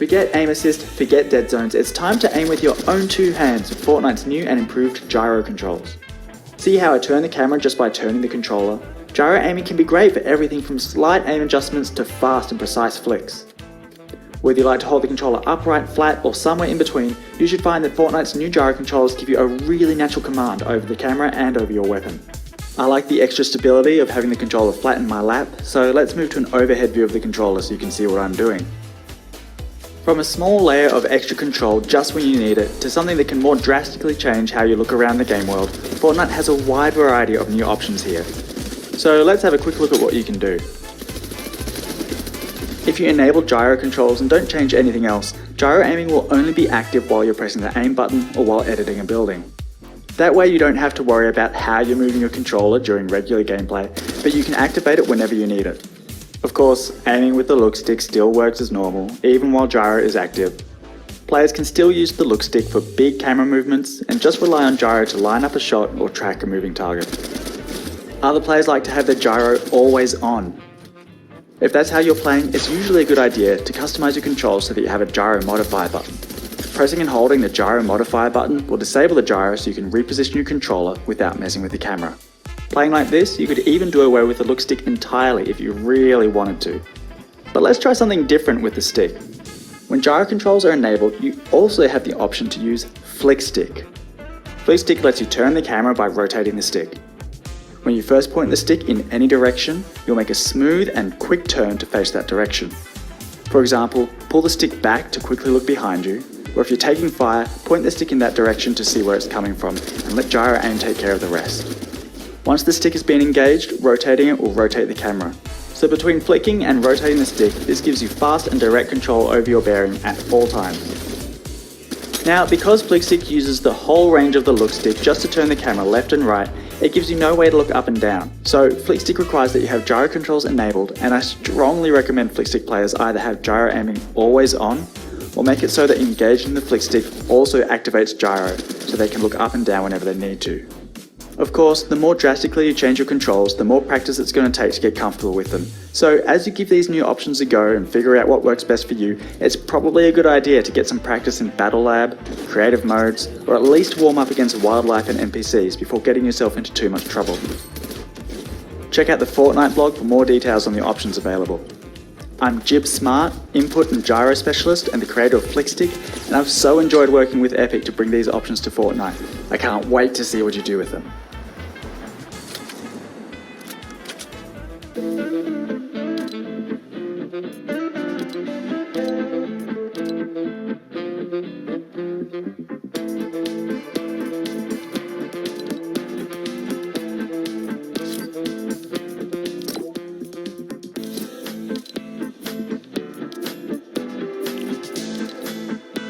Forget aim assist, forget dead zones, it's time to aim with your own two hands with Fortnite's new and improved gyro controls. See how I turn the camera just by turning the controller? Gyro aiming can be great for everything from slight aim adjustments to fast and precise flicks. Whether you like to hold the controller upright, flat, or somewhere in between, you should find that Fortnite's new gyro controls give you a really natural command over the camera and over your weapon. I like the extra stability of having the controller flat in my lap, so let's move to an overhead view of the controller so you can see what I'm doing. From a small layer of extra control just when you need it, to something that can more drastically change how you look around the game world, Fortnite has a wide variety of new options here. So let's have a quick look at what you can do. If you enable gyro controls and don't change anything else, gyro aiming will only be active while you're pressing the aim button or while editing a building. That way you don't have to worry about how you're moving your controller during regular gameplay, but you can activate it whenever you need it. Of course, aiming with the look stick still works as normal, even while gyro is active. Players can still use the look stick for big camera movements and just rely on gyro to line up a shot or track a moving target. Other players like to have their gyro always on. If that's how you're playing, it's usually a good idea to customize your controls so that you have a gyro modifier button. Pressing and holding the gyro modifier button will disable the gyro so you can reposition your controller without messing with the camera. Playing like this, you could even do away with the look stick entirely if you really wanted to. But let's try something different with the stick. When gyro controls are enabled, you also have the option to use flick stick. Flick stick lets you turn the camera by rotating the stick. When you first point the stick in any direction, you'll make a smooth and quick turn to face that direction. For example, pull the stick back to quickly look behind you, or if you're taking fire, point the stick in that direction to see where it's coming from, and let gyro aim take care of the rest. Once the stick has been engaged, rotating it will rotate the camera. So between flicking and rotating the stick, this gives you fast and direct control over your bearing at all times. Now, because flick stick uses the whole range of the look stick just to turn the camera left and right, it gives you no way to look up and down. So flick stick requires that you have gyro controls enabled, and I strongly recommend flick stick players either have gyro aiming always on, or make it so that engaging the flick stick also activates gyro, so they can look up and down whenever they need to. Of course, the more drastically you change your controls, the more practice it's going to take to get comfortable with them. So as you give these new options a go and figure out what works best for you, it's probably a good idea to get some practice in Battle Lab, creative modes, or at least warm up against wildlife and NPCs before getting yourself into too much trouble. Check out the Fortnite blog for more details on the options available. I'm Jib Smart, Input and Gyro Specialist and the creator of Flickstick, and I've so enjoyed working with Epic to bring these options to Fortnite. I can't wait to see what you do with them.